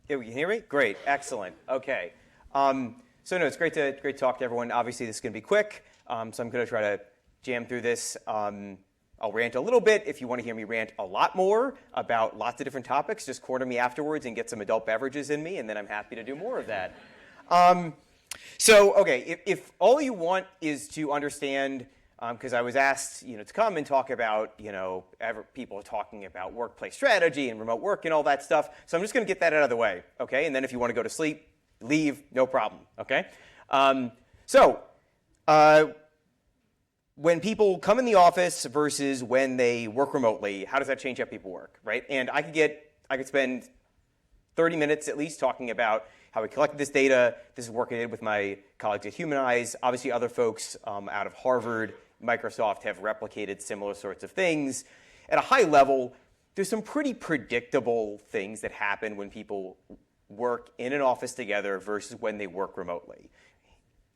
Yeah, you can hear me? Great, excellent. Okay. No, it's great to talk to everyone. Obviously, this is going to be quick, so I'm going to try to jam through this. I'll rant a little bit. If you want to hear me rant a lot more about lots of different topics, just corner me afterwards and get some adult beverages in me, and then I'm happy to do more of that. Okay, if all you want is to understand, because I was asked, to come and talk about, people talking about workplace strategy and remote work and all that stuff. So I'm just going to get that out of the way, okay? And then if you want to go to sleep, leave, no problem, okay? When people come in the office versus when they work remotely, how does that change how people work, right? And I could spend 30 minutes at least talking about how we collected this data. This is work I did with my colleagues at Humanyze. Obviously, other folks out of Harvard, Microsoft have replicated similar sorts of things. At a high level, there's some pretty predictable things that happen when people work in an office together versus when they work remotely.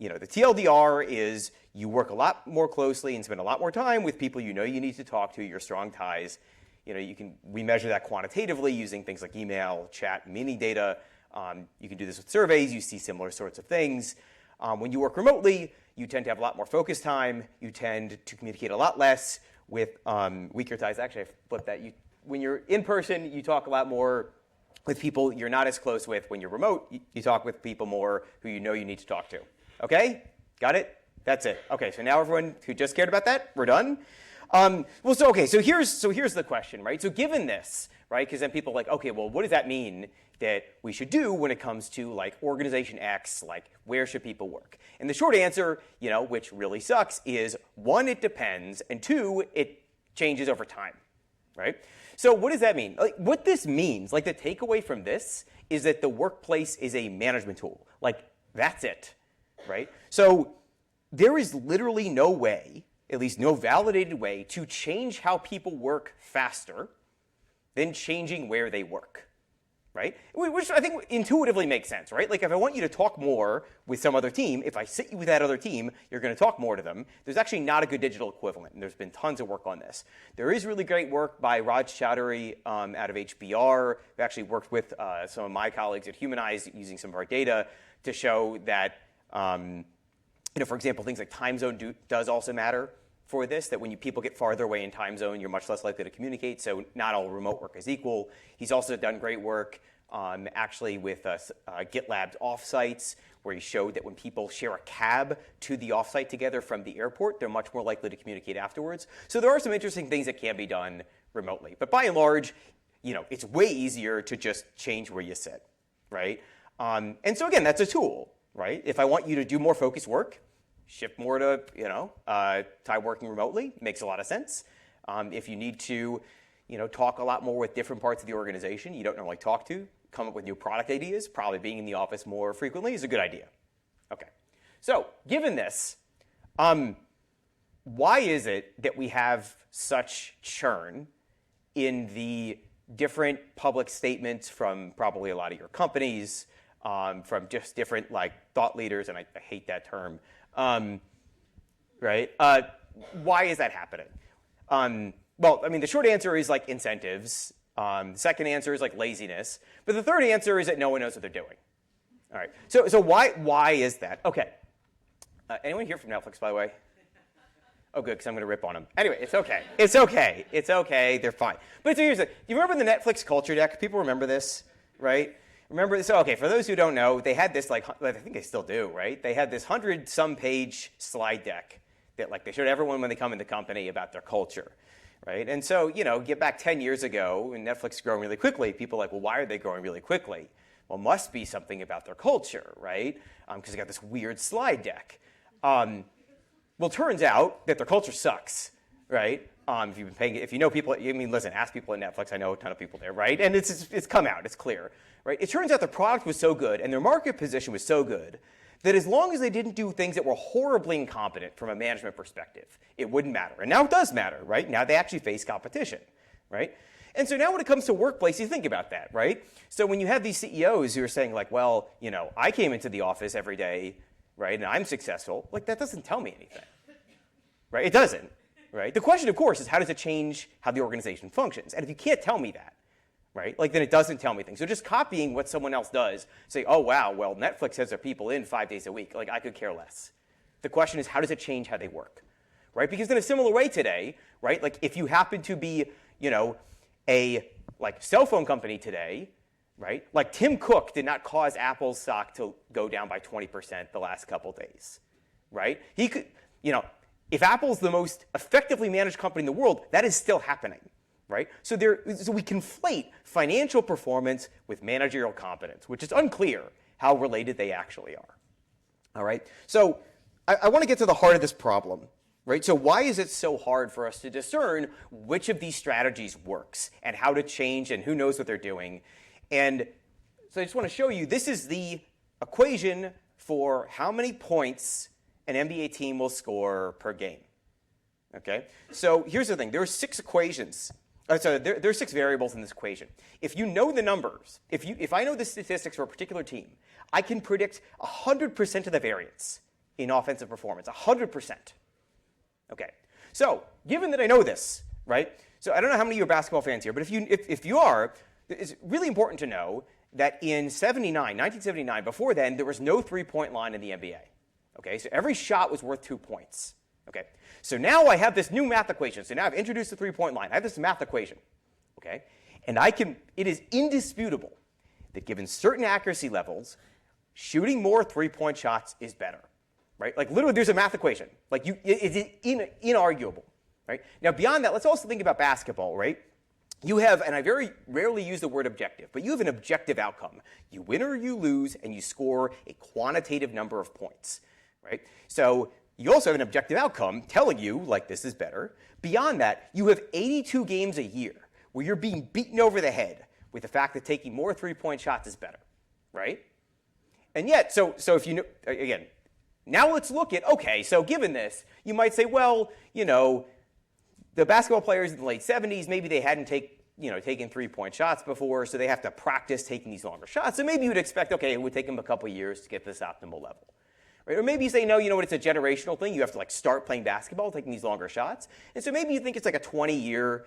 The TLDR is you work a lot more closely and spend a lot more time with people you need to talk to, your strong ties. We measure that quantitatively using things like email, chat, meeting data. You can do this with surveys. You see similar sorts of things. When you work remotely, you tend to have a lot more focus time. You tend to communicate a lot less with weaker ties. Actually, I flipped that. When you're in person, you talk a lot more with people you're not as close with. When you're remote, you talk with people more who you need to talk to. Okay? Got it? That's it. Okay, so now everyone who just cared about that, we're done. So here's the question, right? So given this, right, because then people are like, okay, well, what does that mean that we should do when it comes to like organization X, like where should people work? And the short answer, which really sucks, is one, it depends, and two, it changes over time, right? So what does that mean? Like, what this means, like the takeaway from this is that the workplace is a management tool. Like, that's it, right? So there is literally no way, at least no validated way, to change how people work faster than changing where they work, right? Which I think intuitively makes sense, right? Like if I want you to talk more with some other team, if I sit you with that other team, you're going to talk more to them. There's actually not a good digital equivalent, and there's been tons of work on this. There is really great work by Raj Chowdhury out of HBR, who actually worked with some of my colleagues at Humanyze using some of our data to show that, for example, things like time zone does also matter for this, that when people get farther away in time zone, you're much less likely to communicate, so not all remote work is equal. He's also done great work actually with GitLab's offsites, where he showed that when people share a cab to the offsite together from the airport, they're much more likely to communicate afterwards. So there are some interesting things that can be done remotely. But by and large, it's way easier to just change where you sit, right? And so again, that's a tool, right? If I want you to do more focused work, shift more to, try working remotely. Makes a lot of sense. If you need to, talk a lot more with different parts of the organization you don't normally talk to, come up with new product ideas, probably being in the office more frequently is a good idea. Okay. So given this, why is it that we have such churn in the different public statements from probably a lot of your companies, from just different thought leaders, and I hate that term, right? Why is that happening? The short answer is incentives. The second answer is laziness. But the third answer is that no one knows what they're doing. All right. So why is that? Okay. Anyone here from Netflix, by the way? Oh, good, because I'm going to rip on them. Anyway, it's okay. It's okay. It's okay. They're fine. But so here's the. Do you remember the Netflix culture deck? People remember this, right? Remember this? So, okay, for those who don't know, they had this, I think they still do, right? They had this 100-some page slide deck that, they showed everyone when they come in the company about their culture, right? And so, get back 10 years ago, and Netflix is growing really quickly. People are like, well, why are they growing really quickly? Well, must be something about their culture, right? Because they got this weird slide deck. Well, turns out that their culture sucks, right? If you know people, listen, ask people at Netflix. I know a ton of people there, right? And it's come out, it's clear, right? It turns out the product was so good and their market position was so good that as long as they didn't do things that were horribly incompetent from a management perspective, it wouldn't matter. And now it does matter, right? Now they actually face competition, right? And so now when it comes to workplace, you think about that, right? So when you have these CEOs who are saying well, I came into the office every day, right, and I'm successful, that doesn't tell me anything, right? It doesn't, right? The question, of course, is how does it change how the organization functions? And if you can't tell me that, right? Like then it doesn't tell me things. So just copying what someone else does, say, oh wow, well Netflix has their people in 5 days a week. Like I could care less. The question is, how does it change how they work, right? Because in a similar way today, right? Like if you happen to be, a cell phone company today, right? Like Tim Cook did not cause Apple's stock to go down by 20% the last couple days, right? He could, if Apple's the most effectively managed company in the world, that is still happening, right? So we conflate financial performance with managerial competence, which is unclear how related they actually are. All right. So I want to get to the heart of this problem, right? So why is it so hard for us to discern which of these strategies works and how to change and who knows what they're doing? And so I just want to show you, this is the equation for how many points an NBA team will score per game. Okay? So here's the thing. There are 6 equations. There are 6 variables in this equation. If you know the numbers, if I know the statistics for a particular team, I can predict 100% of the variance in offensive performance, 100%. Okay. So given that I know this, right? So I don't know how many of you are basketball fans here, but if you are, it's really important to know that in 1979, before then, there was no three-point line in the NBA. Okay, so every shot was worth 2 points. Okay, so now I have this new math equation. So now I've introduced the three-point line. I have this math equation. Okay, and it is indisputable that given certain accuracy levels, shooting more three-point shots is better. Right? Like literally, there's a math equation. Like it's inarguable. Right? Now beyond that, let's also think about basketball. Right? You have, and I very rarely use the word objective, but you have an objective outcome. You win or you lose, and you score a quantitative number of points. Right? So you also have an objective outcome telling you, like, this is better. Beyond that, you have 82 games a year where you're being beaten over the head with the fact that taking more three-point shots is better. Right? And yet, so if you know, again, now let's look at, okay, so given this, you might say, well, the basketball players in the late 70s, maybe they hadn't taken three-point shots before, so they have to practice taking these longer shots. So maybe you would expect, okay, it would take them a couple years to get this optimal level. Right? Or maybe you say, no, you know what, it's a generational thing. You have to start playing basketball, taking these longer shots. And so maybe you think it's like a 20-year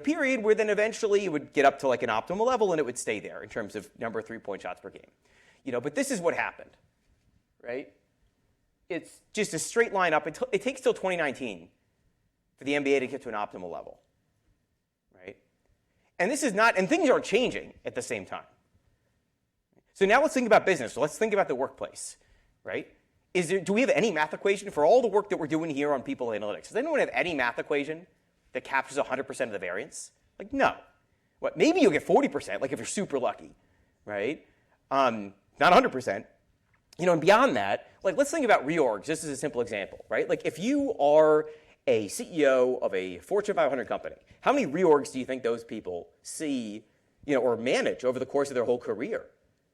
period where then eventually it would get up to an optimal level and it would stay there in terms of number of three-point shots per game. But this is what happened, right? It's just a straight line up. It takes till 2019 for the NBA to get to an optimal level, right? And this is not, and things are changing at the same time. So now let's think about business. So let's think about the workplace, right? Do we have any math equation for all the work that we're doing here on people analytics? Does anyone have any math equation that captures 100% of the variance? No. What? Maybe you'll get 40%, if you're super lucky, right? Not 100%. And beyond that, let's think about reorgs. This is a simple example, right? If you are a CEO of a Fortune 500 company, how many reorgs do you think those people see, or manage over the course of their whole career,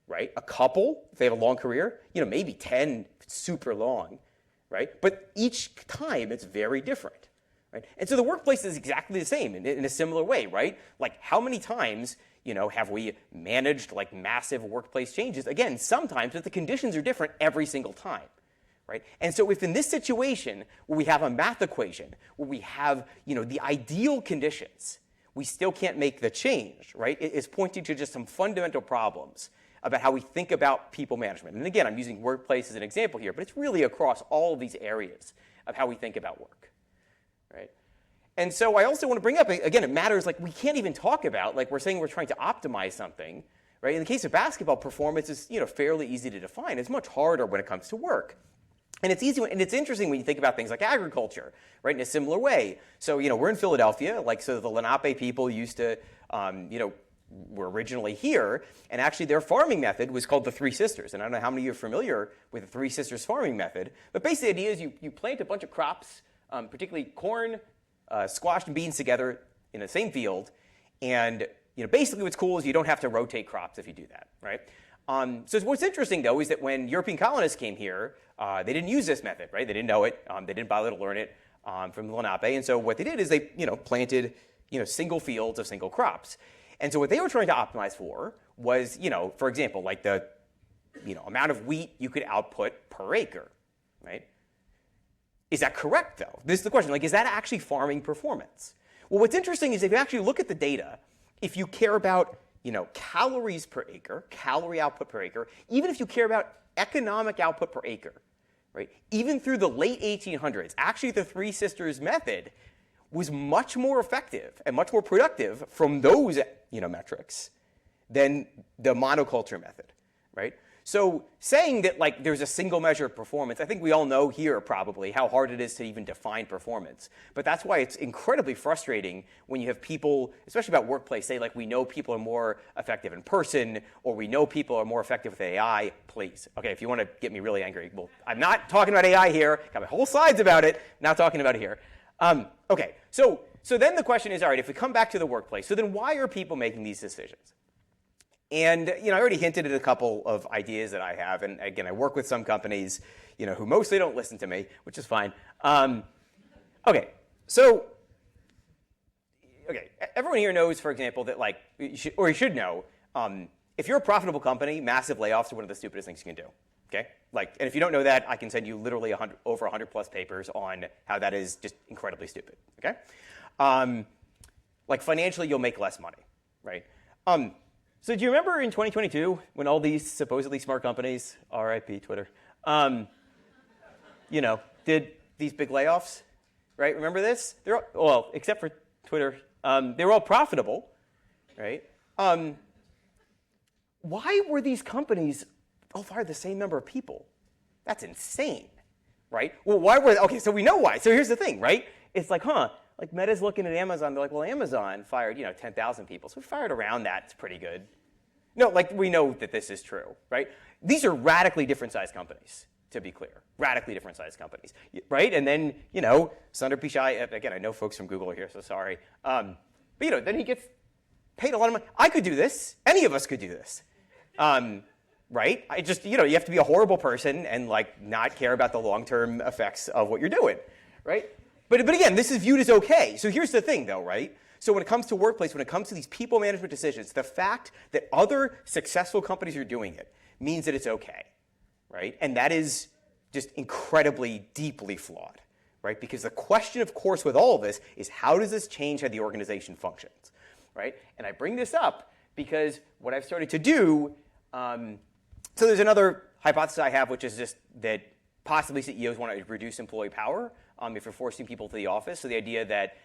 right? A couple, if they have a long career, maybe 10 if it's super long, right? But each time it's very different, right? And so the workplace is exactly the same in a similar way, right? How many times have we managed massive workplace changes? Again, sometimes, but the conditions are different every single time, right? And so if in this situation where we have a math equation, where we have, the ideal conditions, we still can't make the change, right? It is pointing to just some fundamental problems about how we think about people management. And again, I'm using workplace as an example here, but it's really across all of these areas of how we think about work, right? And so I also want to bring up, again, it matters, we can't even talk about, we're saying we're trying to optimize something, right? In the case of basketball, performance is, fairly easy to define. It's much harder when it comes to work. And it's easy, and it's interesting when you think about things like agriculture, right, in a similar way. So, we're in Philadelphia, so the Lenape people used to, were originally here, and actually their farming method was called the Three Sisters. And I don't know how many of you are familiar with the Three Sisters farming method, but basically the idea is you plant a bunch of crops, particularly corn, squash and beans together in the same field, and basically what's cool is you don't have to rotate crops if you do that, right? So what's interesting though is that when European colonists came here, they didn't use this method, right? They didn't know it, they didn't bother to learn it from the Lenape, and so what they did is they planted single fields of single crops, and so what they were trying to optimize for was for example the amount of wheat you could output per acre, right? Is that correct, though? This is the question. Is that actually farming performance? Well, what's interesting is if you actually look at the data, if you care about calories per acre, calorie output per acre, even if you care about economic output per acre, right? Even through the late 1800s, actually the Three Sisters method was much more effective and much more productive from those metrics than the monoculture method, right? So saying that there's a single measure of performance, I think we all know here probably how hard it is to even define performance. But that's why it's incredibly frustrating when you have people, especially about workplace, say we know people are more effective in person, or we know people are more effective with AI. Please, okay, if you want to get me really angry, well, I'm not talking about AI here. Got my whole slides about it. Not talking about it here. Okay, so then the question is, all right, if we come back to the workplace, so then why are people making these decisions? And I already hinted at a couple of ideas that I have, and again, I work with some companies, who mostly don't listen to me, which is fine. Okay, everyone here knows, for example, that you should know, if you're a profitable company, massive layoffs are one of the stupidest things you can do. Okay, and if you don't know that, I can send you literally over 100 plus papers on how that is just incredibly stupid. Okay, financially, you'll make less money, right? So do you remember in 2022 when all these supposedly smart companies, RIP Twitter, did these big layoffs, right? Remember this? Except for Twitter, they were all profitable, right? Why were these companies all fired the same number of people? That's insane, right? Well, why were they? Okay, so we know why. So here's the thing, right? It's Meta's looking at Amazon. They're well, Amazon fired, 10,000 people. So we fired around that. It's pretty good. No, we know that this is true, right? These are radically different sized companies, to be clear. Radically different sized companies, right? And then, Sunder Pichai, again, I know folks from Google are here, so sorry. But, then he gets paid a lot of money. I could do this. Any of us could do this, right? I just, you have to be a horrible person and, not care about the long-term effects of what you're doing, right? But again, this is viewed as okay. So here's the thing, though, right? So when it comes to workplace, when it comes to these people management decisions, the fact that other successful companies are doing it means that it's okay, right? And that is just incredibly, deeply flawed, right? Because the question, of course, with all of this is how does this change how the organization functions, right? And I bring this up because what I've started to do, so there's another hypothesis I have, which is just that possibly CEOs want to reduce employee power if you're forcing people to the office. So the idea that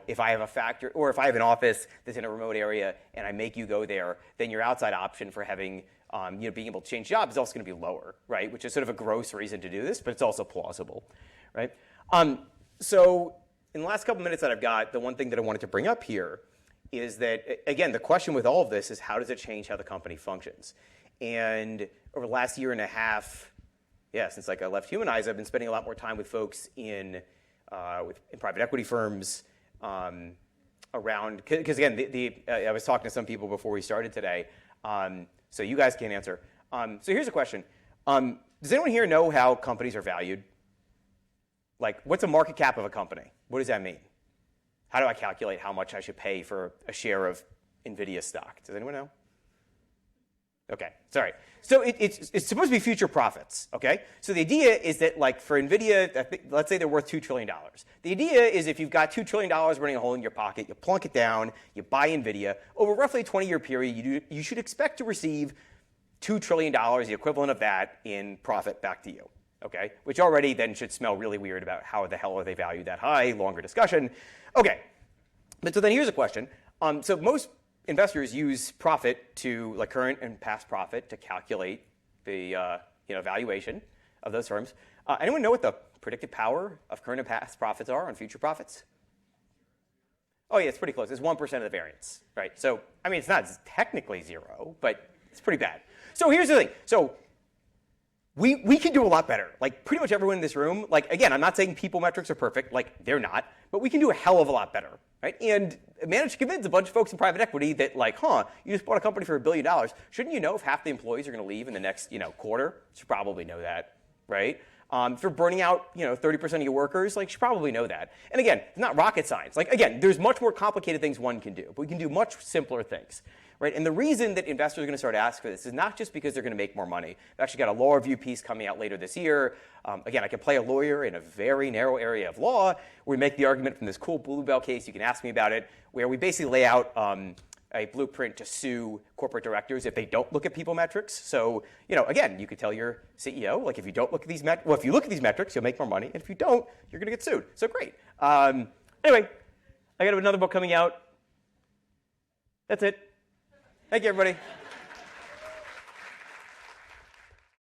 if I have a factory or if I have an office that's in a remote area and I make you go there, then your outside option for having, being able to change jobs is also going to be lower, right? Which is sort of a gross reason to do this, but it's also plausible, right? So in the last couple minutes that I've got, the one thing that I wanted to bring up here is that, again, the question with all of this is how does it change how the company functions? And over the last year and a half, since I left Humanyze, I've been spending a lot more time with folks in private equity firms around, because again, I was talking to some people before we started today, so you guys can't answer. So here's a question. Does anyone here know how companies are valued? What's a market cap of a company? What does that mean? How do I calculate how much I should pay for a share of NVIDIA stock? Does anyone know? Okay, sorry. So it's supposed to be future profits, okay? So the idea is that, for NVIDIA, let's say they're worth $2 trillion. The idea is if you've got $2 trillion running a hole in your pocket, you plunk it down, you buy NVIDIA. Over roughly a 20-year period, you should expect to receive $2 trillion, the equivalent of that, in profit back to you, okay? Which already then should smell really weird about how the hell are they valued that high, longer discussion. Okay, but so then here's a question. So most investors use profit to, current and past profit, to calculate the valuation of those firms. Anyone know what the predictive power of current and past profits are on future profits? Oh yeah, it's pretty close. It's 1% of the variance, right? So it's not technically zero, but it's pretty bad. So here's the thing. So we can do a lot better. Pretty much everyone in this room. Again, I'm not saying people metrics are perfect. They're not, but we can do a hell of a lot better. Right? And managed to convince a bunch of folks in private equity that, you just bought a company for $1 billion. Shouldn't you know if half the employees are going to leave in the next, quarter? You should probably know that, right? If you're burning out, 30% of your workers, you should probably know that. And again, it's not rocket science. Again, there's much more complicated things one can do, but we can do much simpler things, right? And the reason that investors are going to start asking for this is not just because they're going to make more money. We've actually got a law review piece coming out later this year. Again, I can play a lawyer in a very narrow area of law. We make the argument from this cool Bluebell case. You can ask me about it, where we basically lay out a blueprint to sue corporate directors if they don't look at people metrics. So, again, you could tell your CEO, like, if you don't look at these metrics, well, if you look at these metrics, you'll make more money. And if you don't, you're going to get sued. So great. Anyway, I got another book coming out. That's it. Thank you, everybody.